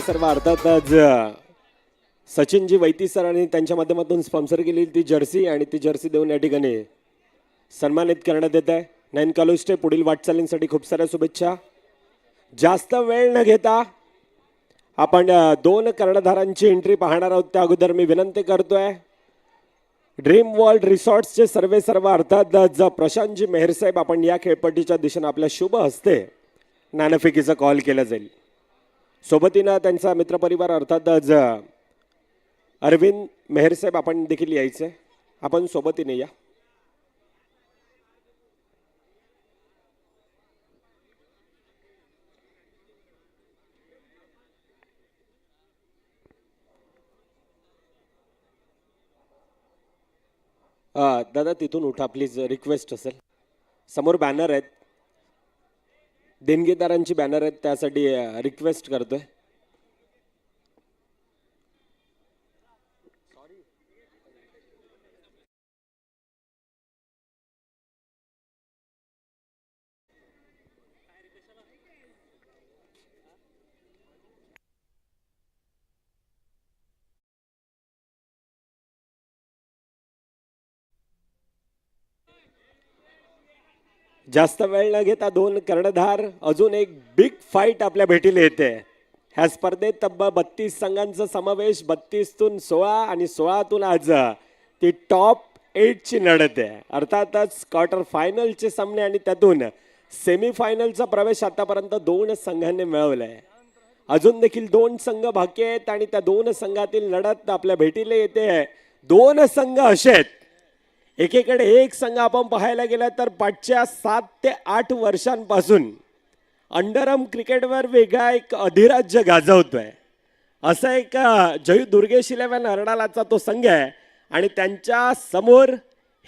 सर्व अर्थातच सचिनजी वैती सर आणि त्यांच्या माध्यमातून स्पॉन्सर केलेली ती जर्सी आणि ती जर्सी देऊन या ठिकाणी सन्मानित करण्यात येत आहे. नयन कालुष्टे पुढील वाटचालींसाठी खूप साऱ्या शुभेच्छा. जास्त वेळ न घेता आपण दोन कर्णधारांची एंट्री पाहणार आहोत. त्या अगोदर मी विनंती करतोय ड्रीम वर्ल्ड रिसॉर्ट्सचे सर्व अर्थात प्रशांतजी मेहर साहेब, आपण या खेळपट्टीच्या दिशेने आपल्या शुभ हस्ते नाणेफेकीचा कॉल केला जाईल. सोबतीनं त्यांचा मित्रपरिवार अर्थातच अरविंद मेहर साहेब आपण देखील यायचे. आपण सोबतीने या. दादा तिथून उठा प्लीज, रिक्वेस्ट असेल. समोर बॅनर आहेत, देणगीदारांची बॅनर आहेत, त्यासाठी रिक्वेस्ट करतोय. जास्त वेळ न घेता दोन कर्णधार, अजून एक बिग फाईट आपल्या भेटीला येते. ह्या स्पर्धेत तब्बल 32 संघांचा समावेश, 32तून 16 आणि 16तून आज ती टॉप 8 ची लढत आहे. अर्थातच क्वार्टर फायनलचे सामने आणि त्यातून सेमीफायनलचा प्रवेश आतापर्यंत 2 संघांनी मिळवलाय. अजून देखील 2 संघ बाकी आहेत आणि त्या 2 संघातील लढत आपल्या भेटीला येते. 2 संघ असे आहेत, एकीकडे एक संघ आपण पाहायला गेला तर पाठच्या 7 ते 8 वर्षांपासून अंडरआर्म क्रिकेटवर वेगळा एक अधिराज्य गाजवतोय. असा एक जयू दुर्गेश 11 अर्नाळाचा तो संघ आहे आणि त्यांच्या समोर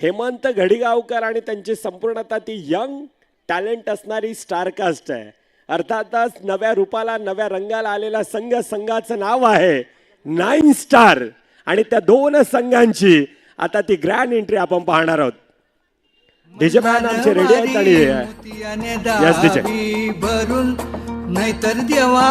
हेमंत घडिगावकर आणि त्यांची संपूर्णतः ती यंग टॅलेंट असणारी स्टारकास्ट आहे. अर्थातच नव्या रूपाला नव्या रंगाला आलेला संघाचं नाव आहे 9 स्टार आणि त्या 2 संघांची आता ती ग्रँड एंट्री आपण पाहणार आहोत. डीजे मॅन आमचे रेडी आहेत आणि यस डीजे भरून नाहीतर देवा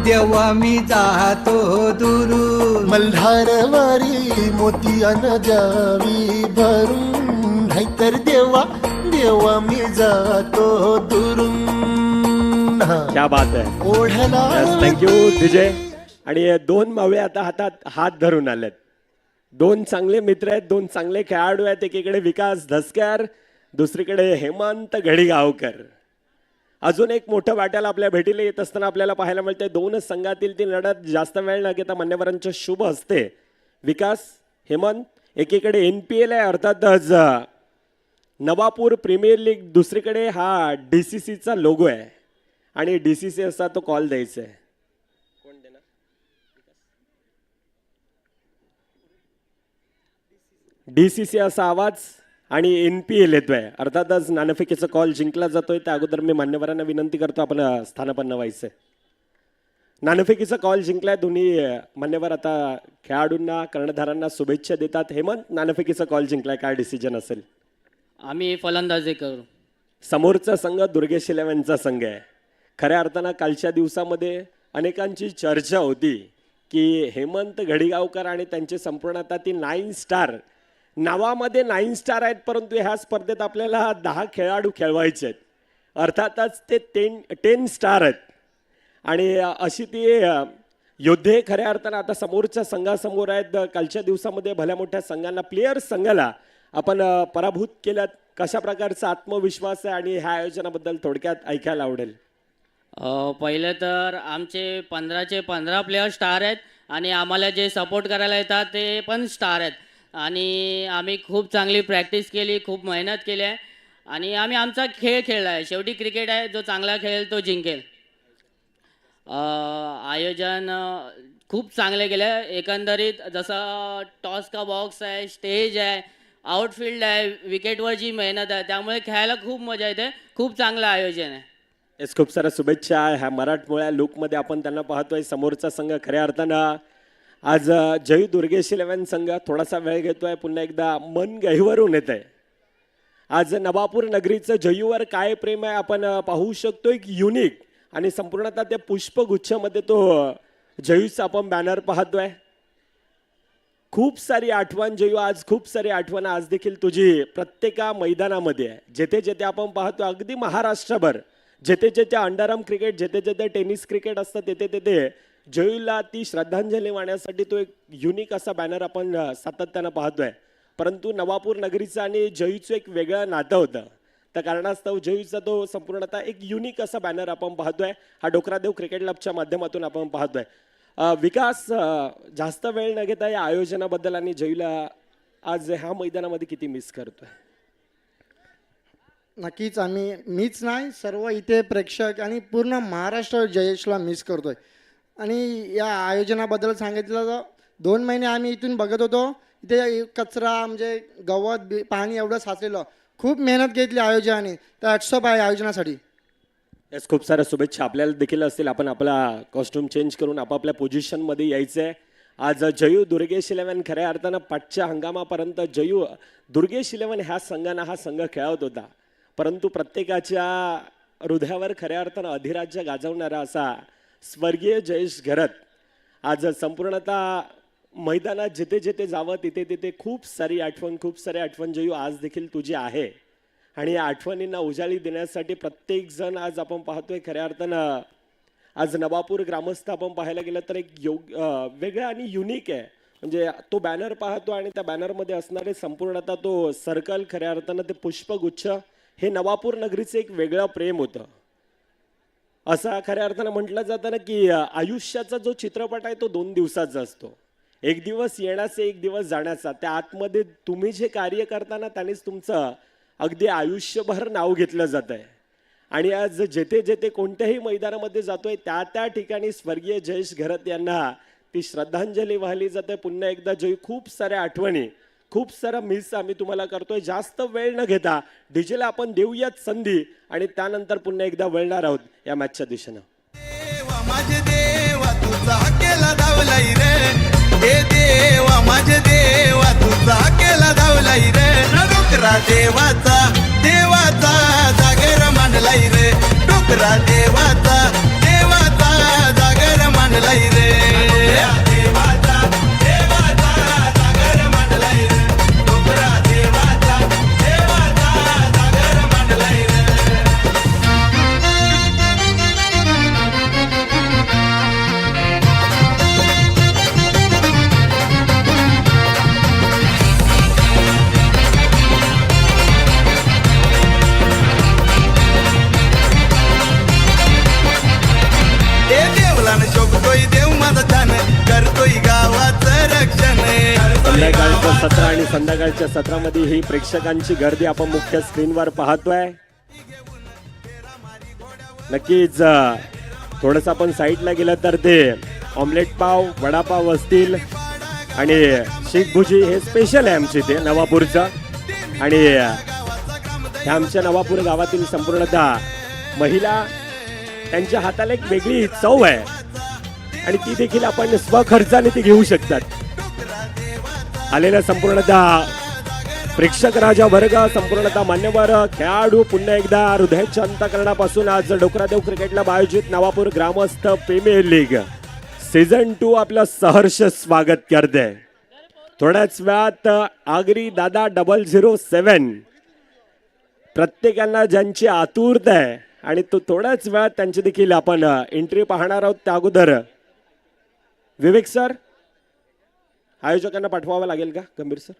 देवा मी जातो दुरून. मल्हारवारी मोतियानं द्यावी भरून, नाहीतर देवा देवा मी जातो दुरून. क्या बात आहे, ओढला थँक्यू डीजे. आणि 2 मावळे आता हातात हात धरून आलेत. 2 चांगले मित्र आहेत, 2 चांगले खेळाडू आहेत. एकीकडे विकास धसकर, दुसरीकडे हेमंत घडिगावकर. अजून एक मोठं बॅटल आपल्या भेटीला येत असताना आपल्याला पाहायला मिळते. 2 संघातील ती लढत जास्त वेळ न घेता मान्यवरांच्या शुभ हस्ते विकास हेमंत. एकीकडे NPL आहे अर्थातच नवापूर प्रीमियर लीग, दुसरीकडे हा DCCचा लोगो आहे आणि DCC असा तो कॉल द्यायचा आहे. DCC असा आवाज आणि NPL येतोय. अर्थातच नाणेफेकीचा कॉल जिंकला जातोय. त्या अगोदर मी मान्यवरांना विनंती करतो आपण स्थानापन्न व्हायचंय. नाणेफेकीचा कॉल जिंकलाय. दोन्ही मान्यवर आता खेळाडूंना कर्णधारांना शुभेच्छा देतात. हेमंत, नाणेफेकीचा कॉल जिंकलाय, काय डिसिजन असेल? आम्ही फलंदाजी करू. समोरचा संघ दुर्गेश 11चा संघ आहे. खऱ्या अर्थानं कालच्या दिवसामध्ये अनेकांची चर्चा होती की हेमंत घडिगावकर आणि त्यांची संपूर्णतः ती 9 स्टार, नावामध्ये 9 स्टार आहेत, परंतु ह्या स्पर्धेत आपल्याला 10 खेळाडू खेळवायचे आहेत. अर्थातच ते 10 स्टार आहेत आणि अशी ती योद्धे खऱ्या अर्थानं आता समोरच्या संघासमोर आहेत. कालच्या दिवसामध्ये भल्या मोठ्या संघांना, प्लेयर्स संघाला आपण पराभूत केल्यात. कशा प्रकारचा आत्मविश्वास आहे आणि ह्या आयोजनाबद्दल थोडक्यात ऐकायला आवडेल? पहिले तर आमचे 15चे 15 प्लेयर स्टार आहेत आणि आम्हाला जे सपोर्ट करायला येतात ते पण स्टार आहेत आणि आम्ही खूप चांगली प्रॅक्टिस केली, खूप मेहनत केली आहे आणि आम्ही आमचा खेळ खेळला आहे. शेवटी क्रिकेट आहे, जो चांगला खेळेल तो जिंकेल. आयोजन खूप चांगले केलं आहे. एकंदरीत जसं टॉस का बॉक्स आहे, स्टेज आहे, आउटफील्ड आहे, विकेटवर जी मेहनत आहे, त्यामुळे खेळायला खूप मजा येते. खूप चांगलं आयोजन आहे. येस, खूप साऱ्या शुभेच्छा. ह्या मराठमोळ्या लुकमध्ये आपण त्यांना पाहतोय. समोरचा संघ खऱ्या अर्थानं आज जयू दुर्गेश 11 संघ थोडासा वेळ घेतोय, पुन्हा एकदा मन गहिवरून येत आहे. आज नवापूर नगरीचं जयूवर काय प्रेम आहे आपण पाहू शकतो. एक युनिक आणि संपूर्णतः त्या पुष्पगुच्छामध्ये तो जयूचा आपण बॅनर पाहतोय. खूप सारी आठवण जयू, आज खूप सारी आठवण आज देखील तुझी प्रत्येका मैदानामध्ये आहे. जेथे जेथे आपण पाहतो अगदी महाराष्ट्रभर जेथे जेथे अंडरआर्म क्रिकेट, जेथे जेथे टेनिस क्रिकेट असतं तेथे तेथे जयूला ती श्रद्धांजली वाहण्यासाठी तो एक युनिक असा बॅनर आपण सातत्यानं पाहतोय. परंतु नवापूर नगरीचं आणि जयूचं एक वेगळं नातं होतं. त्या कारणास्तव जयूचा तो संपूर्णतः एक युनिक असा बॅनर आपण पाहतोय. हा डोकरादेव क्रिकेट क्लबच्या माध्यमातून आपण पाहतोय. विकास, जास्त वेळ न घेता या आयोजनाबद्दल आणि जयूला आज ह्या मैदानामध्ये किती मिस करतोय? नक्कीच मीच नाही, सर्व इथे प्रेक्षक आणि पूर्ण महाराष्ट्र जयेशला मिस करतोय. आणि या आयोजनाबद्दल सांगितलं तर 2 महिने आम्ही इथून बघत होतो. इथे कचरा म्हणजे गवत पाणी एवढं साचलेलं. खूप मेहनत घेतली आयोजनाने, तर हॅट्सअप आहे आयोजनासाठी. येस, खूप साऱ्या शुभेच्छा आपल्याला देखील असतील. आपण आपला कॉस्ट्युम चेंज करून आपापल्या पोझिशनमध्ये यायचं आहे. आज जयू दुर्गेश 11 खऱ्या अर्थानं पाठच्या हंगामापर्यंत जयू दुर्गेश 11 ह्या संघानं हा संघ खेळवत होता. परंतु प्रत्येकाच्या हृदयावर खऱ्या अर्थानं अधिराज्य गाजवणारा असा स्वर्गीय जयेश घरत आज संपूर्णतः मैदानात जिथे जिथे जावं तिथे तिथे खूप सारी आठवण जयू आज देखील तुझी आहे. आणि या आठवणींना उजाळी देण्यासाठी प्रत्येक जण आज आपण पाहतोय खऱ्या अर्थानं आज नवापूर ग्रामस्थ आपण पाहायला गेलं तर एक वेगळा आणि युनिक आहे. म्हणजे तो बॅनर पाहतो आणि त्या बॅनरमध्ये असणारे संपूर्णतः तो सर्कल, खऱ्या अर्थानं ते पुष्पगुच्छ, हे नवापूर नगरीचं एक वेगळं प्रेम होतं. असा खऱ्या अर्थानं म्हटलं जातं ना की आयुष्याचा जो चित्रपट आहे तो 2 दिवसाचा असतो. एक दिवस येण्याचा, एक दिवस जाण्याचा. त्या आतमध्ये तुम्ही जे कार्य करताना त्यानेच तुमचं अगदी आयुष्यभर नाव घेतलं जात आहे. आणि आज जेथे जेथे कोणत्याही मैदानामध्ये जातोय त्या त्या ठिकाणी स्वर्गीय जयेश घरत यांना ती श्रद्धांजली वाहिली जाते. पुन्हा एकदा जयू, खूप साऱ्या आठवणी, खूप सारा मिस आम्ही तुम्हाला करतोय. जास्त वेळ न घेता डीजेला आपण देऊयात संधी आणि त्यानंतर पुन्हा एकदा वळणार आहोत या मॅचच्या दिशेनं. देवा माझे देवा तुझा केला धावलाई रे, हे देवा माझे देवा तुझा केला धावलाई रे. डोकरा देवाचा जागर मांडलाई रे, डोकरा देवाचा जागर मांडलाई रे. देवाचा जागर मांडलाई रे, डोकरा देवाचा जागर मांडलाई रे. शोभतोय देव माझा छान, करतोय गावाचं रक्षण. संध्याकाळचं सत्र आणि संध्याकाळच्या सत्रामध्ये ही प्रेक्षकांची गर्दी आपण मुख्य स्क्रीनवर पाहतोय. नक्कीच थोडंसं आपण साईडला गेलं तर ते ऑमलेट पाव, वडापाव असतील आणि शीख भुजी हे स्पेशल आहे आमचे ते नवापूरचं. आणि हे आमच्या नवापूर गावातील संपूर्णतः महिला, त्यांच्या हाताला एक वेगळी चव आहे आणि ती देखील आपण स्वखर्चाने ती घेऊ शकतात. आलेल्या संपूर्णतः प्रेक्षक राजा वर्ग, संपूर्णतः मान्यवर खेळाडू, पुन्हा एकदा हृदयाच्या अंतःकरणापासून आज डोकरादेव क्रिकेट क्लब आयोजित नवापूर ग्रामस्थ प्रीमियर लीग सीझन 2 आपलं सहर्ष स्वागत करते. थोड्याच वेळात आगरी दादा 007 प्रत्येकांना ज्यांची आतुरता आहे आणि तो थोड्याच वेळात त्यांची देखील आपण एंट्री पाहणार आहोत. त्या अगोदर विवेक सर, आयोजकांना पाठवावं लागेल का? गंभीर सर.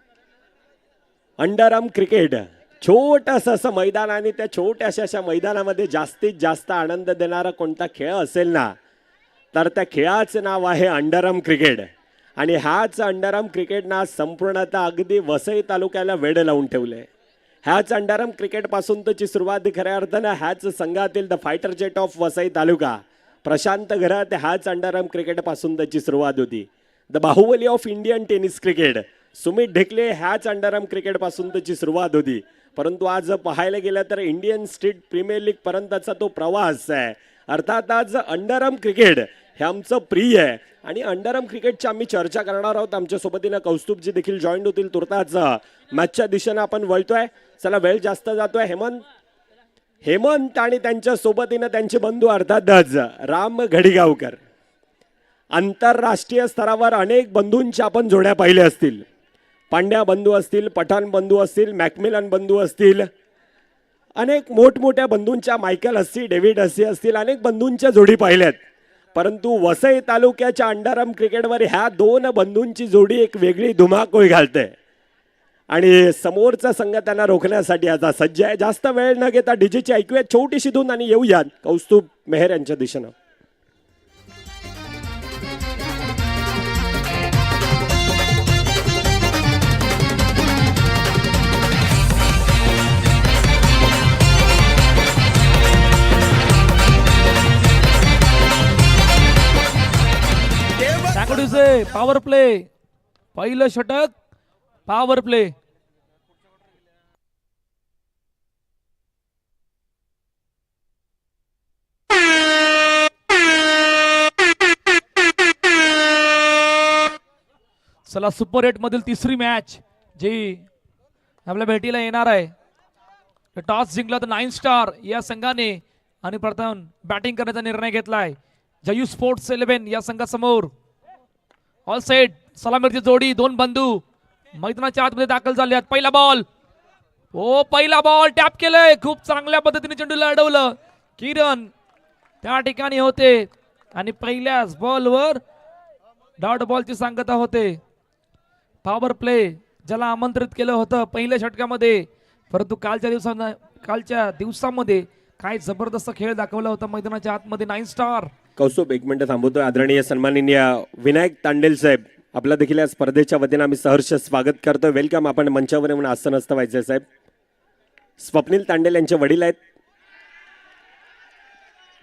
अंडरआर्म क्रिकेट छोटंसं असं मैदान आणि त्या छोट्याशा अशा मैदानामध्ये जास्तीत जास्त आनंद देणारा कोणता खेळ असेल ना तर त्या खेळाचं नाव आहे अंडरआर्म क्रिकेट. आणि हाच अंडरआर्म क्रिकेट ना संपूर्णतः अगदी वसई तालुक्याला वेड लावून ठेवले. ह्याच अंडरआर्म क्रिकेटपासून त्याची सुरुवात खऱ्या अर्थानं ह्याच संघातील the fighter jet of Vasai taluka Prashant Gharat ह्याच अंडरआर्म क्रिकेटपासून त्याची सुरुवात होती. The Baahubali of Indian tennis cricket Sumit Dhekle ह्याच अंडरआर्म क्रिकेटपासून त्याची सुरुवात होती. परंतु आज पाहायला गेलं तर इंडियन स्टेट प्रीमियर लीग पर्यंतचा तो प्रवास आहे. अर्थात आज अंडरआर्म क्रिकेट हे आमचं प्रिय आहे आणि अंडरआर्म क्रिकेटची आम्ही चर्चा करणार आहोत. आमच्या सोबतीनं कौस्तुभजी देखील जॉईन होतील. तुर्ताच मॅचच्या दिशेनं आपण वळतोय. चला, वेळ जास्त जातोय. हेमंत आणि त्यांच्या सोबतीनं त्यांचे बंधू अर्थातच राम घडिगावकर. आंतरराष्ट्रीय स्तरावर अनेक बंधूंच्या आपण जोड्या पाहिल्या असतील. पांड्या बंधू असतील, पठाण बंधू असतील, मॅकमिलन बंधू असतील, अनेक मोठमोठ्या बंधूंच्या, मायकल हस्सी, डेव्हिड हस्सी असतील, अनेक बंधूंच्या जोडी पाहिल्यात. परंतु वसई तालुक्याच्या अंडारम क्रिकेटवर ह्या दोन बंधूंची जोडी एक वेगळी धुमाकूळ घालते आणि समोरचा संघ त्यांना रोखण्यासाठी आता सज्ज आहे. जास्त वेळ न घेता डीजेची ऐकूया छोटीशी धून आणि येऊयात कौस्तुभ मेहर यांच्या दिशेनं. पॉवर प्ले, पहिलं षटक पॉवर प्ले. चला सुपर 8 मधील तिसरी मॅच जी आपल्या भेटीला येणार आहे. टॉस जिंकला तर 9 स्टार या संघाने आणि प्रथम बॅटिंग करण्याचा निर्णय घेतलाय. जयू स्पोर्ट्स 11 या संघासमोर. ऑल सेट, सलामीची जोडी, दोन बंधू मैदानाच्या आतमध्ये दाखल झाले आहेत. पहिला बॉल, ओ पहिला बॉल टॅप केलंय, खूप चांगल्या पद्धतीने चेंडूला अडवलं. किरण त्या ठिकाणी होते आणि पहिल्याच बॉलवर डॉट बॉलची सांगता होते. पॉवर प्ले ज्याला आमंत्रित केलं होतं पहिल्या षटकामध्ये, परंतु कालच्या दिवसामध्ये काय जबरदस्त खेळ दाखवला होता मैदानाच्या आतमध्ये. 9 स्टार. कौस्तुभ एक मिनिट थांबवतोय. आदरणीय सन्माननीय विनायक तांडेल साहेब, आपला देखील या स्पर्धेच्या वतीनं आम्ही सहर्ष स्वागत करतोय. वेलकम. आपण मंचावर येऊन आसनस्थ व्हायचंय साहेब. स्वप्नील तांडेल यांचे वडील आहेत.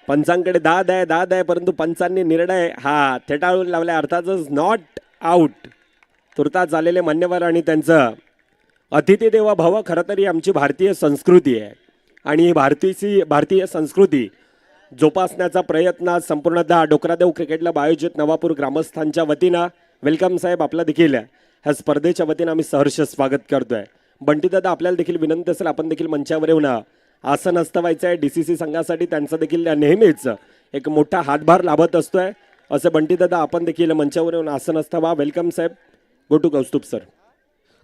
पंचांकडे दाद आहे, परंतु पंचांनी निर्णय हा थेटाळून लावलाय. अर्थातच नॉट आउट. तुर्तास आलेले मान्यवर आणि त्यांचं अतिथी देवो भव खरं तर ही आमची भारतीय संस्कृती आहे आणि ही भारतीय संस्कृती जोपासण्याचा प्रयत्न संपूर्णतः डोकरादेव क्रिकेट क्लब आयोजित नवापूर ग्रामस्थांच्या वतीनं. वेलकम साहेब, आपला देखील ह्या स्पर्धेच्या वतीनं आम्ही सहर्ष स्वागत करतोय. बंटी दादा, आपल्याला देखील विनंती असेल आपण देखील मंचावर येऊन आसनस्थ व्हायचं आहे. DCC संघासाठी त्यांचा देखील नेहमीच एक मोठा हातभार लाभत असतोय. असे बंटी दादा, आपण देखील मंचावर येऊन आसनस्थ व्हा. वेलकम साहेब. Go to Kaustubh sir.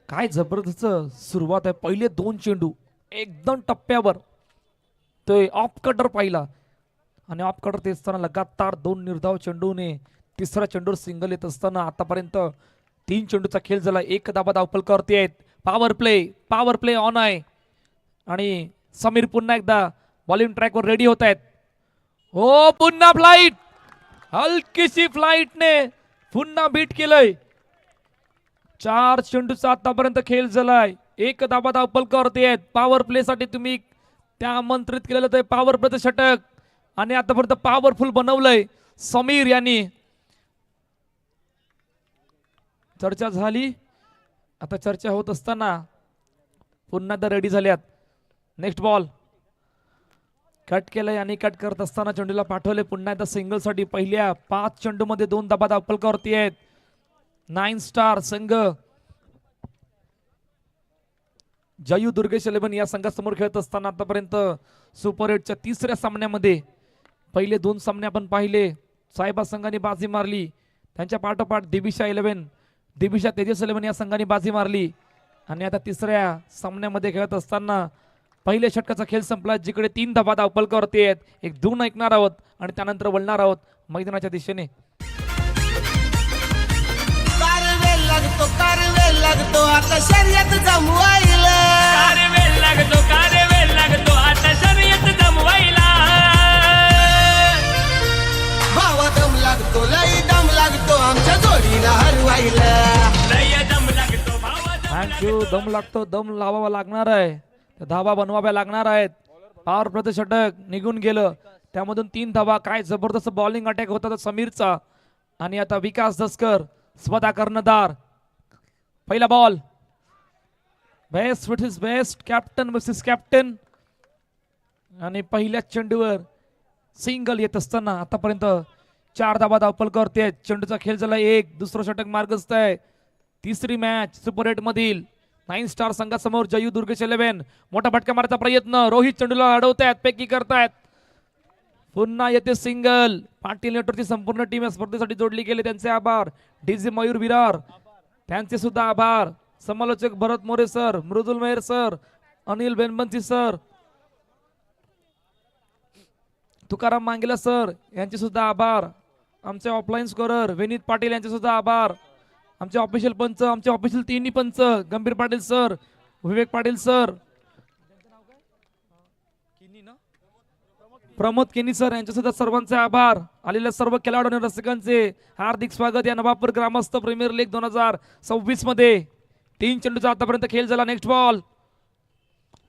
काय जबरदस्त सुरुवात आहे. पहिले 2 चेंडू एकदम टप्प्यावर ते ऑफ कटर पाहिला आणि ऑफ कटर ते असताना लगातार 2 निर्धाव चेंडूने तिसऱ्या चेंडूवर सिंगल येत असताना आतापर्यंत 3 चेंडूचा खेळ झाला. 1 धाबा धावफलकावरती आहेत. पॉवर प्ले ऑन आहे आणि समीर पुन्हा एकदा बॉलिंग ट्रॅकवर रेडी होत आहेत. हो, पुन्हा फ्लाईट, हलकीशी फ्लाईटने पुन्हा बीट केलंय. 4 चेंडूचा आतापर्यंत खेळ झालाय. 1 धाबा धावफलकावरती आहेत. पॉवर प्ले साठी तुम्ही त्या आमंत्रित केलेलं ते पॉवर प्लेचं षटक आणि आतापर्यंत पॉवरफुल बनवलंय समीर यांनी. चर्चा झाली, आता चर्चा होत असताना पुन्हा एकदा रेडी झाल्यात. नेक्स्ट बॉल कट केलंय आणि कट करत असताना चेंडूला पाठवले पुन्हा एकदा सिंगल साठी. पहिल्या 5 चेंडूमध्ये 2 धाबा धावफलकावरती आहेत. 9 स्टार संघ जयू दुर्गेश 11 या संघासमोर खेळत असताना आतापर्यंत सुपर 8च्या तिसऱ्या सामन्यामध्ये पहिले 2 सामने आपण पाहिले. साहेबा संघाने बाजी मारली, त्यांच्या पाठोपाठ दिबिशा तेजस 11 या संघाने बाजी मारली आणि आता तिसऱ्या सामन्यामध्ये खेळत असताना पहिल्या षटकाचा खेळ संपला, जिकडे 3 धाबा धावफलकावरती आहेत. एक धून ऐकणार आहोत आणि त्यानंतर वळणार आहोत मैदानाच्या दिशेने. कारवेल लागतो आता शर्यत जमवायला. कारवेल लागतो आता शर्यत जमवायला. भावा दम लागतो, लई दम लागतो आमच्या जोडीला हरवायला. लई दम लागतो भावा. थँक्यू. दम लागतो, दम लावावा लागणार आहे, धावा बनवाव्या लागणार आहेत. पॉवर प्लेचं षटक निघून गेलं, त्यामधून 3 धावा. काय जबरदस्त बॉलिंग अटॅक होता समीरचा. आणि आता विकास दसकर स्वतः कर्णधार. पहिला ball, best versus best, captain versus captain आणि पहिल्या चेंडूवर सिंगल येत असताना आतापर्यंत 4 धाबा धावफलकावरती आहेत. चेंडूचा खेळ झाला 1. दुसरं षटक मार्गस्थ आहे. तिसरी मॅच सुपर 8 मधील 9 स्टार संघासमोर जयू दुर्गेश 11. मोठा फटका मारायचा प्रयत्न. रोहित चेंडूला अडवतायत, पैकी करतायत. पुन्हा येते सिंगल. पाटील नेटवर्कची संपूर्ण टीम या स्पर्धेसाठी जोडली गेली, त्यांचे आभार. डीजी मयूर विरार त्यांचे सुद्धा आभार. समालोचक भरत मोरे सर, मृदुल मेहर सर, अनिल बेनबंसी सर, तुकाराम मांगेला सर यांचे सुद्धा आभार. आमचे ऑफलाईन स्कोरर विनीत पाटील यांचे सुद्धा आभार. आमचे ऑफिशियल पंच, आमचे ऑफिशियल तिन्ही पंच गंभीर पाटील सर, विवेक पाटील सर, प्रमोद केनी सर यांचे सुद्धा सर्वांचे आभार. आलेल्या सर्व खेळाडू आणि रसिकांचे हार्दिक स्वागत या नवापूर ग्रामस्थ प्रीमियर लीग 2026 मध्ये. 3 चेंडूचा आतापर्यंत खेळ झाला. नेक्स्ट बॉल,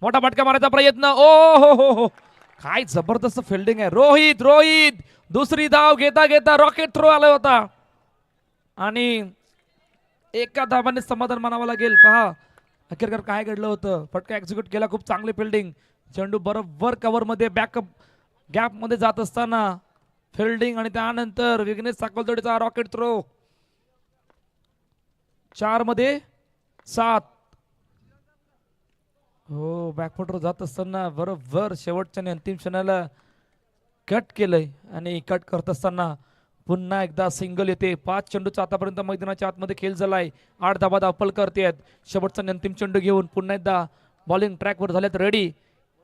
मोठा फटका मारायचा प्रयत्न. ओ हो, काय जबरदस्त फिल्डिंग आहे. रोहित दुसरी धाव घेता घेता रॉकेट थ्रो आला होता आणि एका धावाने समाधान मानावं लागेल. पहा अखेरकार काय घडलं होतं. फटका एक्झिक्यूट केला, खूप चांगले फिल्डिंग. चेंडू बरोबर कव्हर मध्ये बॅकअप गॅप मध्ये जात असताना फिल्डिंग आणि त्यानंतर विघ्नेश साकोलतोडेचा रॉकेट थ्रो. 4 मध्ये 7. हो, बॅकफुटवर जात असताना बरोबर शेवटच्या आणि अंतिम क्षणाला कट केलंय आणि कट करत असताना पुन्हा एकदा सिंगल येते. 5 चेंडूचा आतापर्यंत मैदानाच्या आतमध्ये खेळ झालाय. 8 धावा धावपल करतेत. शेवटचा आणि अंतिम चेंडू घेऊन पुन्हा एकदा बॉलिंग ट्रॅकवर झालेत रेडी.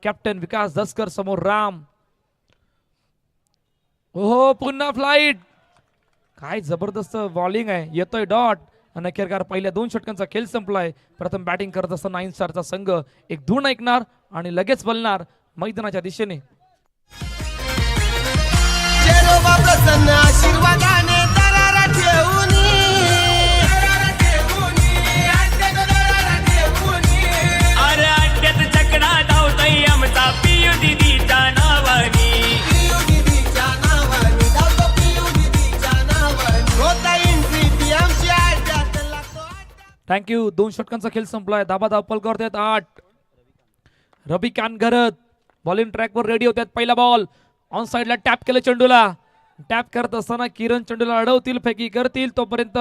कॅप्टन विकास दसकर समोर राम. ओहो, पुन्हा फ्लाईट. काय जबरदस्त बॉलिंग आहे. येतोय डॉट आणि अखेरकार पहिल्या 2 षटकांचा खेळ संपलाय. प्रथम बॅटिंग करत असताना 9 स्टारचा संघ एक धून ऐकणार आणि लगेच बोलणार मैदानाच्या दिशेने. जेरोबा प्रसन्न आशीर्वादाने दरारा ठेवूनी अरे अड्ड्यात चकडा धावतोय आमचा पियू दिदीच्या नावानी. होता एंट्री आमची अड्ड्यात लागतो. थँक्यू. 2 षटकांचा खेळ संपलाय. धाबा धावपल करतात 8. रबी कानगरत बॉलिंग ट्रॅकवर रेडी होत्यात. पहिला बॉल ऑन साइडला टॅप केलं चेंडूला. टॅप करत असताना किरण चेंडूला अडवतील, फेकी करतील. तोपर्यंत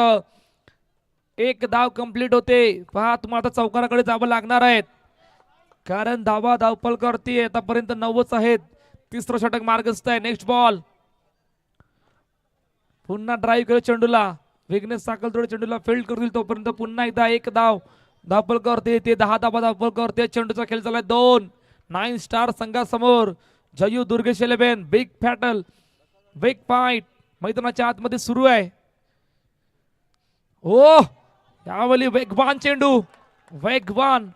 1 धाव कंप्लीट होते. पहा तुम्हाला आता चौकाराकडे जावं लागणार आहेत कारण धावा धावपल करते आतापर्यंत 9च आहेत. 3रं षटक मार्गस्थ आहे. नेक्स्ट बॉल, पुन्हा ड्राईव्ह केलं चेंडूला. विघ्नेश साकलतोडे चेंडूला फील्ड करतील. तोपर्यंत पुन्हा एकदा 1 धाव धावपल करते. ते 10 धावा धावपल करते. चेंडूचा खेळ झालाय 2. 9 स्टार संघासमोर Jayu Durgesh 11. Big fatal, big fight मैदानाच्या आतमध्ये सुरू आहे. ओ, यावेळी वेगवान चेंडू, वेगवान.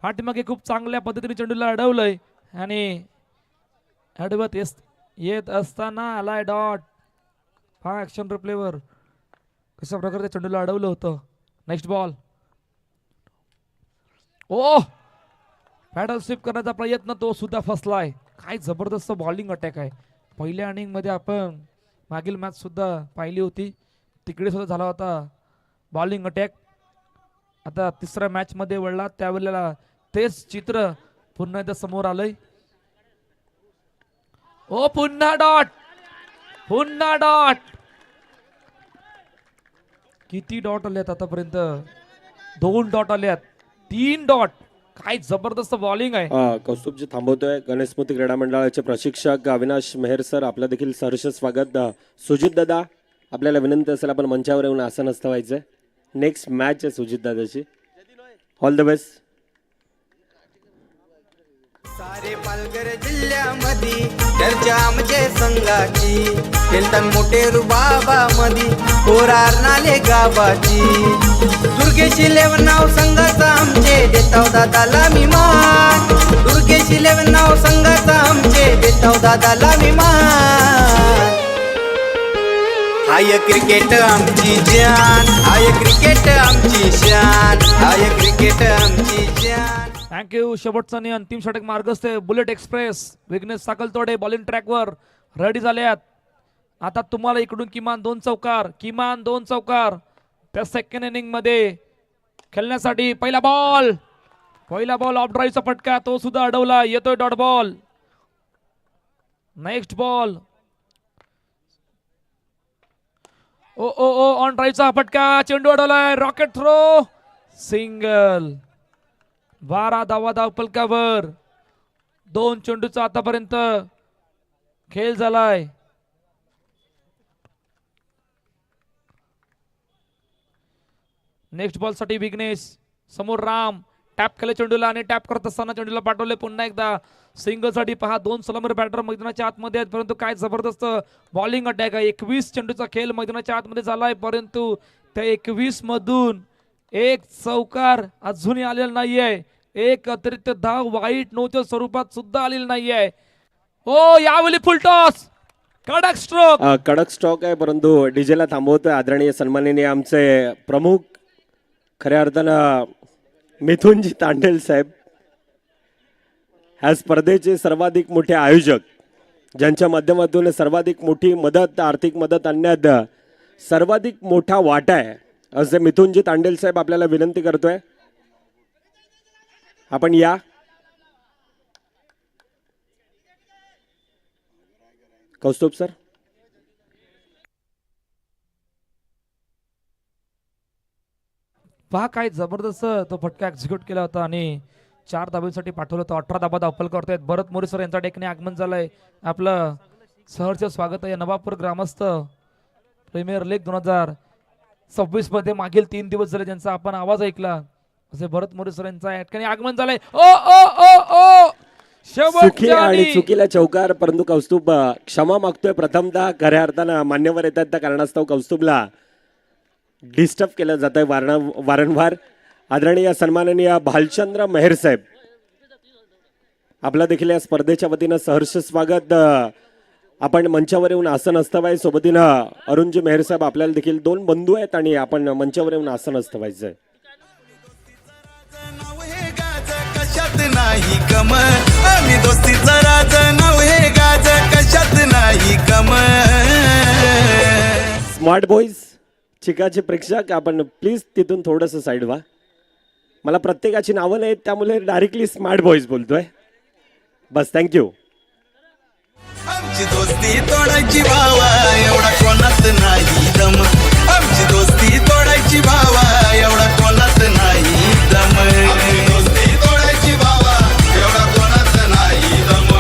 पाठीमागे खूप चांगल्या पद्धतीने चेंडूला अडवलंय आणि अडवत येत असताना आलाय डॉट. हा ऍक्शन रिप्लेवर कशा प्रकारे चेंडूला अडवलं होतं. नेक्स्ट बॉल, ओ, पॅडल स्वीप करण्याचा प्रयत्न तो सुद्धा फसलाय. काय जबरदस्त बॉलिंग अटॅक आहे. पहिल्या इनिंग मध्ये आपण मागील मॅच सुद्धा पाहिली होती, तिकडे सुद्धा झाला होता बॉलिंग अटॅक. आता 3ऱ्या मॅच मध्ये वळला त्यावेळेला तेच चित्र पुन्हा एकदा समोर आलंय. ओ, पुन्हा डॉट, पुन्हा डॉट. किती डॉट आल्यात आतापर्यंत? 2 डॉट आल्यात, 3 डॉट. काय जबरदस्त बॉलिंग आहे. कौस्तुभजी थांबवतोय. गणेश स्मृती क्रीडा मंडळाचे प्रशिक्षक अविनाश मेहर सर, आपलं देखील सहर्ष स्वागत. सुजित दादा, आपल्याला विनंती असेल आपण मंचावर येऊन आसनस्थ व्हायचंय. नेक्स्ट मॅच आहे सुजित दादाची. All the best. सारे पालघर जिल्ह्यामध्ये चर्चा आमचे संघाची. खेळतान मोठे रुबाबा मधी पोरार नाले गावाची. दुर्गेश 11 नाव संघाचा आमचे देताव दादाला मी मान. दुर्गेश 11 नाव संघाचा आमचे देताव दादाला मी मान. हाय क्रिकेट आमची जान, हाय क्रिकेट आमची शान, हाय क्रिकेट आमची जान. थँक्यू. शेवटचा आणि अंतिम षटक मार्गस्थ आहे. बुलेट एक्सप्रेस विघ्नेश साकलतोडे बॉलिंग ट्रॅकवर रेडी झाल्यात. आता तुम्हाला इकडून किमान 2 चौकार, किमान 2 चौकार त्या सेकंड इनिंग मध्ये खेळण्यासाठी. पहिला बॉल ऑफ ड्राईव्हचा फटका तो सुद्धा अडवला. येतोय डॉट बॉल. नेक्स्ट बॉल, ओ ओ ओ ऑन ड्राईव्हचा फटका, चेंडू अडवलाय. Rocket throw, single. 12 धावा धावपलकावर. 2 चेंडूचा आतापर्यंत खेळ झालाय. नेक्स्ट बॉल साठी विघ्नेश, समोर राम, टॅप केले चेंडूला आणि टॅप करत असताना चेंडूला पाठवले पुन्हा एकदा सिंगल साठी. पहा 2 सलामी बॅटर मैदानाच्या आतमध्ये आहेत, परंतु काय जबरदस्त बॉलिंग अटॅक आहे. 21 चेंडूचा खेळ मैदानाच्या आतमध्ये झालाय, परंतु त्या 21 मधून एक चौकार अजूनही आलेला नाहीये. एक अतिरिक्त धाव वाईट नोच्या स्वरूपात सुद्धा आलेली नाहीये. हो, यावेळी फुल टॉस, कडक स्ट्रोक. कडक स्टॉक आहे, परंतु डीजेला थांबवतोय आदरणीय सन्माननीय आमचे प्रमुख, खऱ्या अर्थानं मिथुनजी तांडेल साहेब, ह्या स्पर्धेचे सर्वाधिक मोठे आयोजक, ज्यांच्या माध्यमातून सर्वाधिक मोठी मदत, आर्थिक मदत आणण्यात सर्वाधिक मोठा वाटा आहे, असे मिथुनजी तांडेल साहेब आपल्याला विनंती करतोय. आपण या. कौस्तुभ सर. पहा काय जबरदस्त तो फटका एक्झिक्यूट केला होता आणि 4 धाब्यांसाठी पाठवलं होतं. 18 धाबा धावपल करतायत. भरत मोरे सर यांच्या टेकने आगमन झालंय. आपलं सहर्ष स्वागत आहे. नवापूर ग्रामस्थ प्रीमियर लीग 2026 मध्ये मागील 3 दिवस झाले ज्यांचा आपण आवाज ऐकला, असे भरत मोरे सर यांचा ठिकाणी आगमन झालंय. ओ ओ ओ ओ सुखी आणि चुकीला चौकार, परंतु कौस्तुभ क्षमा मागतोय प्रथमतः. खऱ्या अर्थानं मान्यवर येतात त्या कारणास्तव कौस्तुभला डिस्टर्ब केलं जात आहे वारंवार. आदरणीय सन्माननीय भालचंद्र मेहर साहेब, आपला देखील या स्पर्धेच्या वतीनं सहर्ष स्वागत. आपण मंचावर येऊन आसन असतावाय. सोबतीनं अरुणजी मेहर साहेब, आपल्याला देखील 2 बंधू आहेत आणि आपण मंचावर येऊन आसन असतावायचं आहे. कशात नाही कम, आम्ही दोस्तीचा राज, नाव हे गाज, कशात नाही कम. स्मार्ट बॉईज चिकाचे प्रेक्षक, आपण प्लीज तिथून थोडंसं साईड व्हा. मला प्रत्येकाची नावं नाहीत, त्यामुळे डायरेक्टली स्मार्ट बॉईज बोलतोय. बस, थँक्यू. आमची दोस्ती तोडायची भावा, एवढा कोणात नाही दम. आमची दोस्ती तोडायची भावा, एवढा कोणात नाही दम. आमची दोस्ती तोडायची भावा, एवढा कोणात नाही दम.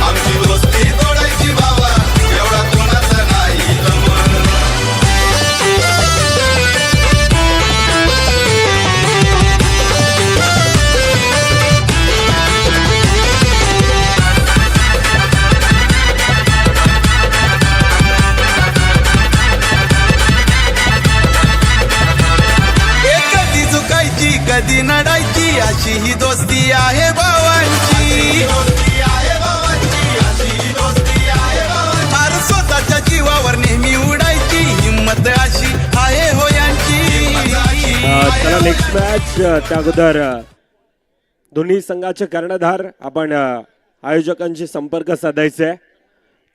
आमची दोस्ती तोडायची भावा, एवढा कोणात नाही दम. कधी नडायची अशी ही दोस्ती आहे भावांची. फार स्वतःच्या जीवावर नेहमी उडायची हिम्मत अशी आहे हो यांची. चला नेक्स्ट मॅच. त्या अगोदर दोन्ही संघाचे कर्णधार आपण आयोजकांशी संपर्क साधायचे.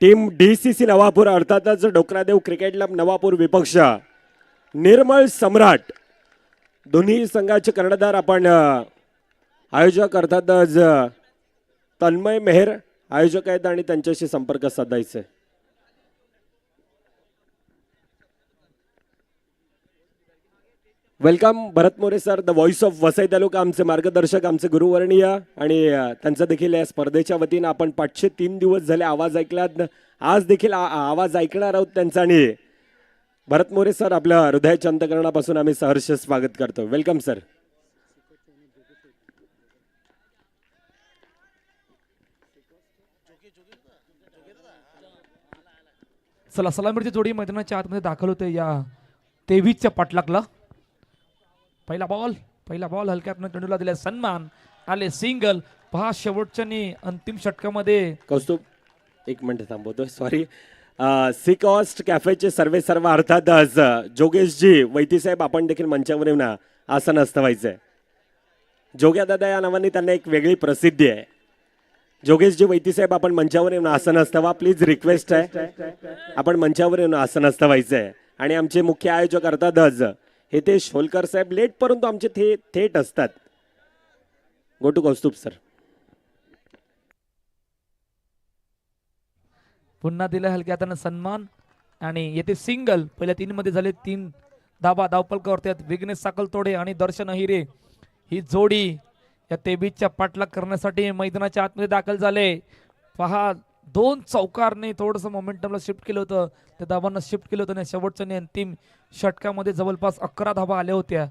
टीम DCC नवापूर, अर्थातच डोकरादेव क्रिकेट क्लब नवापूर विपक्ष निर्मळ सम्राट, दोन्ही संघाचे कर्णधार आपण आयोजक अर्थातच तन्मय मेहर आयोजक आहेत आणि त्यांच्याशी संपर्क साधायचे. Welcome Bharat More sir, the voice of Vasai taluka, आमचे मार्गदर्शक, आमचे गुरुवर्णीय, आणि त्यांचा देखील या स्पर्धेच्या वतीनं आपण 503 दिवस झाले आवाज ऐकलात. आज देखील आवाज ऐकणार आहोत त्यांचा. आणि भरत मोरे सर, आपल्या हृदयाच्या अंतःकरणापासून आम्ही सहर्ष स्वागत करतो. Welcome sir. चला, सलामीची जोडी मैदानाच्या आतमध्ये दाखल होते या 23च्या पाठलागला. पहिला बॉल हलक्यातनं चेंडूला दिला, सन्मान आले सिंगल. पहा शेवटच्या अंतिम षटकामध्ये कौस्तुभ, 1 मिनिट थांबवतो, सॉरी. सी कॉस्ट कॅफेचे सर्व अर्थातच जोगेशजी वैती साहेब, आपण देखील मंचावर येऊन आसन असतवायचंय. जोग्या दादा या नावाने त्यांना एक वेगळी प्रसिद्धी आहे. जोगेशजी वैती साहेब, आपण मंचावर येऊन आसन असतवा. प्लीज रिक्वेस्ट आहे, आपण मंचावर येऊन आसन असतवायचंय. आणि आमचे मुख्य आयोजक अर्थातच हितेश होलकर साहेब, लेट परंतु आमचे थेट असतात. Go to Kaustubh sir. पुन्हा दिला हलक्या हाताने सन्मान आणि येथे सिंगल. पहिल्या 3 मध्ये झाले 3 धाबा धावपल करतात. विघ्नेश साकलतोडे आणि दर्शन अहिरे ही जोडी या 23च्या पाठलाग करण्यासाठी मैदानाच्या आतमध्ये दाखल झाले. पहा दोन चौकारने थोडंसं मोमेंटमला शिफ्ट केलं होतं, त्या धावांना शिफ्ट केलं होतं आणि शेवटच्या आणि अंतिम षटकामध्ये जवळपास 11 धावा आल्या होत्या.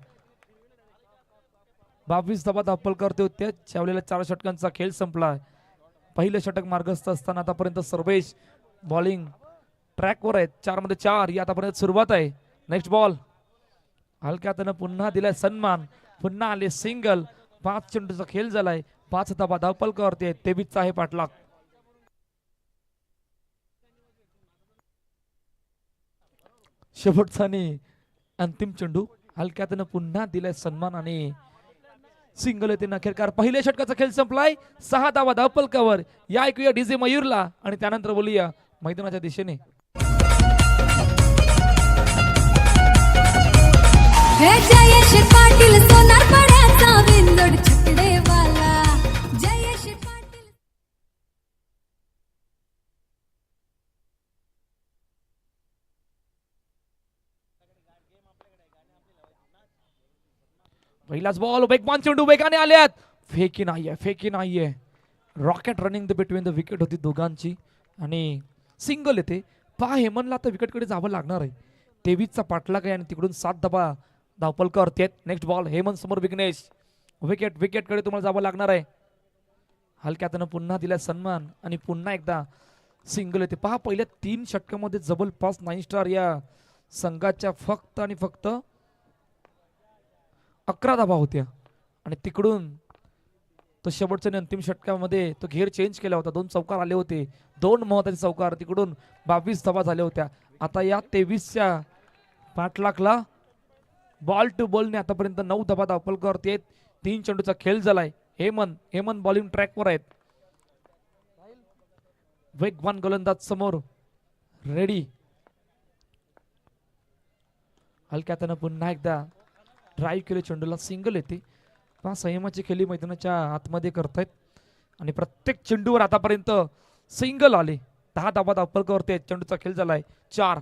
22 धावा धापल करते होत्या. चावलेल्या 4 षटकांचा खेळ संपला. पहिलं षटक मार्गस्थ असताना आतापर्यंत सर्वेश बॉलिंग ट्रॅकवर आहेत. 4 मध्ये 4 ही आतापर्यंत सुरुवात आहे. नेक्स्ट बॉल हलक्या हातानं पुन्हा दिलाय सन्मान, पुन्हा आले सिंगल. 5 चेंडूचा खेळ झालाय. 5 धावा धावपलकावरती आहेत. 23चा आहे पाठलाग. शेवटचा आणि अंतिम चेंडू हलक्या हातानं पुन्हा दिलाय सन्मान आणि सिंगल येते अखेरकार. पहिल्या षटकाचा खेळ संपलाय. 6 धावा धावपलकावर. या ऐकूया डीजे मयूरला आणि त्यानंतर बोलूया मैदानाच्या दिशेने. हे जयेश पाटील सोनार पड्याचा विंदोड छकडेवाला. जयेश पाटील पहिलाच बॉल वेगवान चेंडू वेगाने आल्यात. फेकी नाहीये. Rocket running the between the wicket होती दोघांची आणि सिंगल येते. पहा हेमनला आता विकेटकडे जावं लागणार आहे. 23चा पाठलाग आहे आणि तिकडून 7 धावा धावपलकावरती आहेत. नेक्स्ट बॉल हेमन समोर विघ्नेश. विकेटकडे तुम्हाला जावं लागणार आहे. हलक्या हातानं पुन्हा दिला सन्मान आणि पुन्हा एकदा सिंगल येते. पहा पहिल्या 3 षटकामध्ये जबरदस्त 9 स्टार या संघाच्या फक्त आणि फक्त 11 धावा होत्या आणि तिकडून तो शेवटच्या आणि अंतिम षटकामध्ये तो घेर चेंज केला होता. 2 चौकार आले होते. 2 महत्त्वाचे चौकार. तिकडून 22 धावा झाल्या होत्या. आता या 23च्या पाठलागला बॉल टू बॉलने आतापर्यंत 9 धावा धावपलकावरती आहेत. 3 चेंडूचा खेळ झालाय. हेमन बॉलिंग ट्रॅकवर आहेत. वेगवान गोलंदाज समोर रेडी. हलक्या हातानं पुन्हा एकदा ड्राईव्ह केले चेंडूला सिंगल येते. संयमाची खेळी मैदानाच्या आतमध्ये करतायत आणि प्रत्येक चेंडूवर आतापर्यंत सिंगल आले. 10 धावा धावपलकावरती आहेत. चेंडूचा खेळ झालाय 4.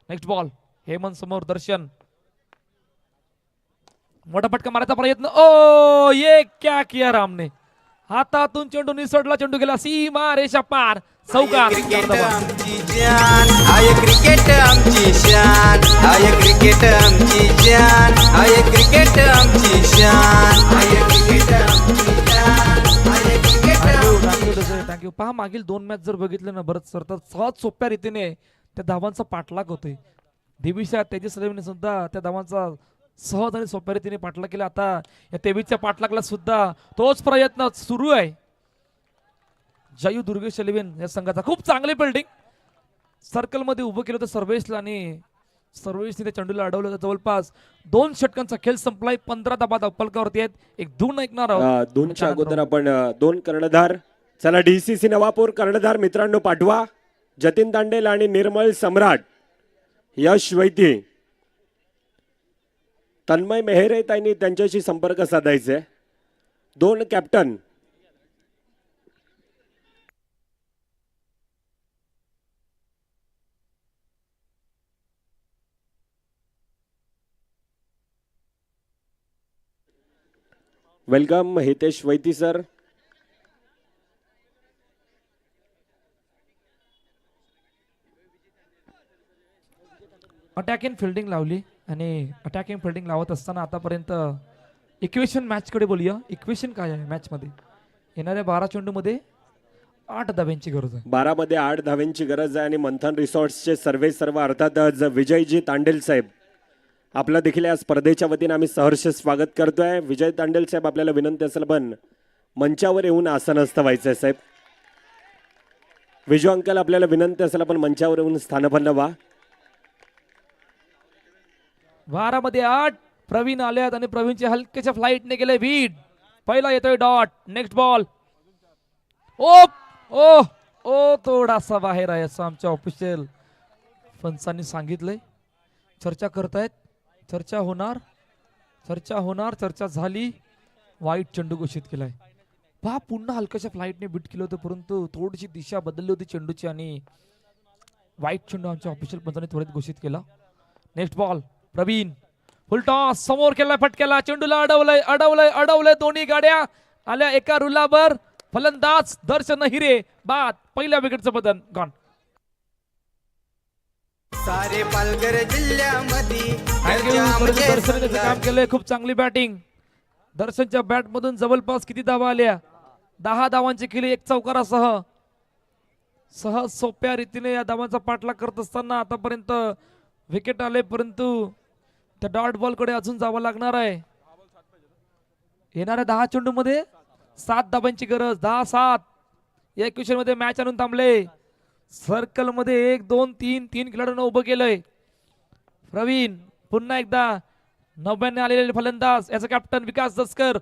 नेक्स्ट बॉल हेमन समोर दर्शन. मोठा फटका मारायचा प्रयत्न. ओ ये क्या किया रामने. हातातून चेंडू निसटला. चेंडू गेला सीमा रेषा पार. चौकार. क्रिकेट आमची जान आहे, क्रिकेट आमची शान आहे, क्रिकेट आमची जान आहे, क्रिकेट आमची शान आहे, क्रिकेट आमची जान आहे, क्रिकेट थँक्यू. पहा मागील 2 मॅच जर बघितलं ना भरत सर तर सहज सोप्या रीतीने त्या धावांचा पाठलाग होतोय. दिविशा तेजस्वीने सुद्धा त्या धावांचा सहज आणि सोप्या रीतीने पाठलाग केला. आता या 23च्या पाठलागला सुद्धा तोच प्रयत्न सुरू आहे. जयू दुर्गेश 11 या संघाचा खूप चांगली फिल्डिंग. सर्कल मध्ये उभं केलं होतं सर्वेशला आणि सर्वेशने त्या चेंडूला अडवलं होतं. जवळपास 2 षटकांचा खेळ संपलाय. 15 धावा धावपलकावरती आहेत. एक धून ऐकणार आहोत. 2च्या अगोदर आपण 2 कर्णधार. चला डीसीसी नवापूर कर्णधार मित्रांनो पाठवा. जतीन तांडेल आणि निर्मळ सम्राट. यश वैद्य, तन्मय मेहरे त्यांनी त्यांच्याशी संपर्क साधायचे. 2 कॅप्टन वेलकम हितेश वैती सर. अटॅकिंग फिल्डिंग लावली आणि अटॅकिंग फिल्डिंग लावत असताना आतापर्यंत इक्वेशन मॅचकडे बोलूया. इक्वेशन काय आहे मॅच मध्ये. येणाऱ्या 12 चेंडूमध्ये 8 धाव्यांची गरज आहे. 12 मध्ये 8 धाव्यांची गरज आहे आणि मंथन रिसॉर्ट्सचे सर्व अर्थातच विजयजी तांडेल साहेब आपलं देखील या स्पर्धेच्या वतीने आम्ही सहर्ष स्वागत करतोय. विजय तांडेल साहेब आपल्याला विनंती असेल पण मंचावर येऊन आसनस्थ व्हायचंय साहेब. विजू अंकल आपल्याला विनंती असेल पण मंचावर येऊन स्थानपन्न व्हा. 12 मध्ये 8 प्रवीण आल्यात आणि प्रवीणच्या हलक्याच्या फ्लाईटने गेले बीट. पहिला येतोय डॉट. Next ball. ओ थोडासा बाहेर आहे असं आमच्या ऑफिशियल पंचांनी सांगितलंय. चर्चा करतायत. चर्चा होणार. चर्चा झाली. वाईट चेंडू घोषित केलाय. पहा पुन्हा हलक्याच्या फ्लाईटने बीट केलं होतं परंतु थोडीशी दिशा बदलली होती चेंडूची आणि वाईट चेंडू आमच्या ऑफिशियल पंचांनी त्वरित घोषित केला. Next ball Praveen. Full toss समोर केलाय. फटक्याला चेंडूला अडवलंय. दोन्ही गाड्या आल्या एका रुलावर. फलंदाज दर्शन हिरे बाद. पहिल्या विकेटचं बदल गॉन. सारे पालघर जिल्ह्यामध्ये दर्शन त्याचं काम केलंय. खूप चांगली बॅटिंग. दर्शनच्या बॅट मधून जवळपास किती धावा आल्या? 10 धावांची केली एक चौकारासह. सहज सोप्या रीतीने या धावांचा पाठलाग करत असताना आतापर्यंत विकेट आले, परंतु त्या डॉट बॉल कडे अजून जावं लागणार आहे. येणाऱ्या 10 चेंडू मध्ये 7 धावांची गरज. 10-7 या क्वेश्चन मध्ये मॅच आणून थांबले. सर्कल मध्ये 1 2 3 खेळाडूंना उभं केलंय. प्रवीण पुन्हा एकदा 90 आलेले फलंदाज याचा कॅप्टन विकास दसकर.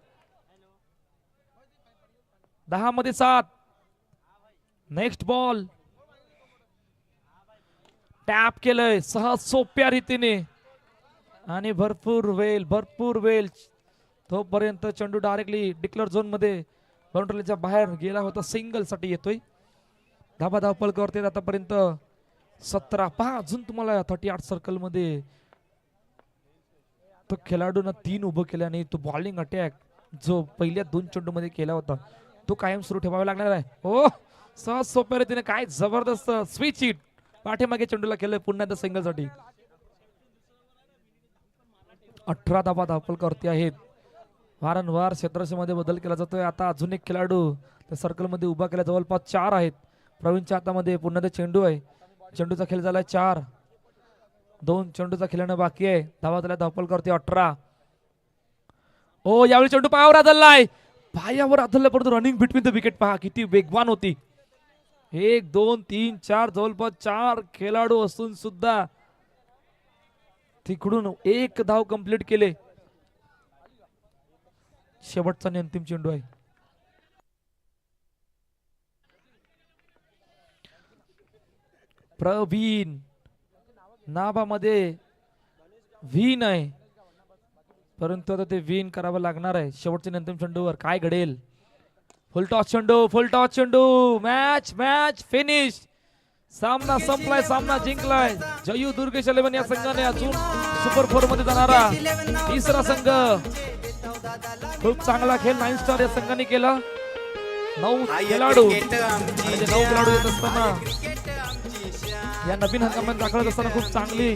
10 मध्ये 7. नेक्स्ट बॉल टॅप केलंय सहज सोप्या रीतीने आणि भरपूर वेळ तोपर्यंत चेंडू डायरेक्टली डिक्लेअर झोन मध्ये बाउंड्रीच्या बाहेर गेला होता. सिंगल साठी येतोय. धावपळ करते आतापर्यंत 17. पहा अजून तुम्हाला 38 सर्कल मध्ये तो खेळाडूंना 3 उभं केलं आणि तो बॉलिंग अटॅक जो पहिल्या 2 चेंडू मध्ये केला होता तो कायम सुरू ठेवावा लागणार आहे. हो सहज सोप्या रीतीने काय जबरदस्त स्विच हिट पाठीमागे चेंडूला केलंय पुन्हा एकदा सिंगल साठी. 18 धावा धावपळ करते आहेत. वारंवार क्षेत्रक्षेत्रामध्ये बदल केला जातोय. आता अजून एक खेळाडू त्या सर्कल मध्ये उभा केला. जवळपास 4 आहेत. प्रवीणच्या हातामध्ये पुन्हा ते चेंडू आहे. चेंडूचा खेळ झालाय 4. 2 चेंडूचा खेळणं बाकी आहे. धावा झाल्या धावपळ करते 18. ओ यावेळी चेंडू पायावर आदळलाय. पायावर आदळला परंतु रनिंग बिटवीन द विकेट पहा किती वेगवान होती. 1 2 3 4 जवळपास 4 खेळाडू असून सुद्धा तिकडून 1 धाव कंप्लीट केले. शेवटचा आणि अंतिम चेंडू आहे. प्रवीण नाभामध्ये व्हीन आहे, परंतु आता ते विन करावं लागणार आहे. शेवटच्या अंतिम चेंडूवर काय घडेल? फुल टॉस चेंडू. Match finish. सामना संपलाय, सामना जिंकलाय. जयू दुर्गेश 11 या संघाने अजून सुपर 4 मध्ये जाणारा तिसरा संघ. खूप चांगला खेळ 9 स्टार या संघाने केला. 9 खेळाडू येत असताना या नवीन हंगामात दाखवत असताना खूप चांगली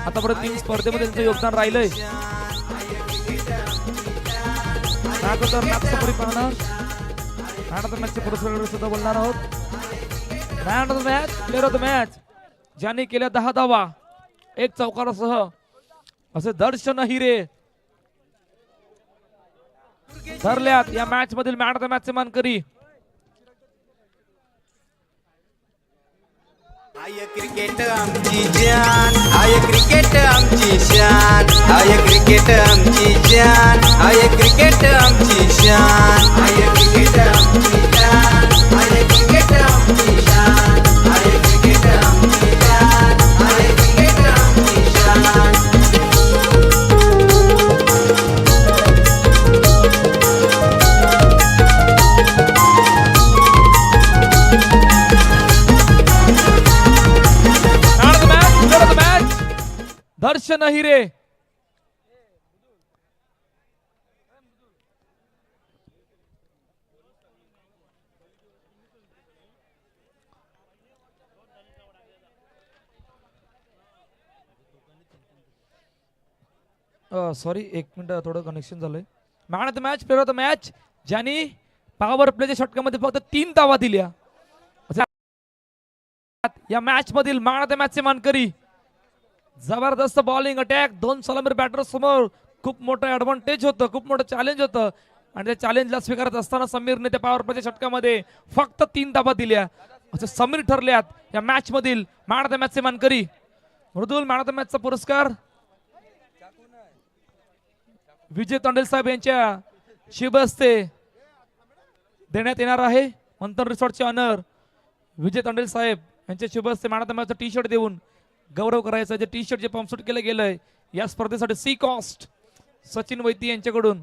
आतापर्यंत 3 स्पर्धेमध्ये त्यांचं योगदान राहिलंय. पुरस्कार सुद्धा बोलणार आहोत. Man of the match, player of the match ज्याने केल्या 10 धावा 1 चौकारासह असे दर्शन हिरे ठरल्यात या मॅच मधील मॅन ऑफ द मॅच चे मानकरी. आय क्रिकेट आमची जान, आय क्रिकेट आमची शान, आय क्रिकेट आमची जान, आय क्रिकेट आमची शान, आय क्रिकेट आमची जान, आय क्रिकेट आमची शान, आय क्रिकेट आमची जान, आय क्रिकेट आमची शान. दर्शन हिरे सॉरी 1 मिनिट थोडं कनेक्शन झालंय. Man of the match, player of the match ज्यांनी पॉवर प्लेच्या षटकामध्ये फक्त 3 धावा दिल्या या मॅच मधील मॅन ऑफ द मॅच चे मानकरी. जबरदस्त बॉलिंग अटॅक, 2 सलामीर बॅटर समोर खूप मोठं ऍडव्हान्टेज होतं, खूप मोठं चॅलेंज होतं आणि त्या चॅलेंजला स्वीकारत असताना समीरने त्या पॉवर प्लेच्या षटकामध्ये फक्त 3 धावा दिल्या. असे समीर ठरल्यात या मॅच मधील मॅन ऑफ द मॅच चे मानकरी. मृदुल मॅन ऑफ द मॅच चा पुरस्कार विजय तोंडेल साहेब यांच्या शुभ हस्ते देण्यात येणार आहे. मंथन रिसॉर्टचे ऑनर विजय तोंडेल साहेब यांच्या शुभ हस्ते man of the match T shirt देऊन गौरव करायचा. जे टी शर्ट जे पंपसूट केलं गेलंय या स्पर्धेसाठी सी कॉस्ट सचिन वैती यांच्याकडून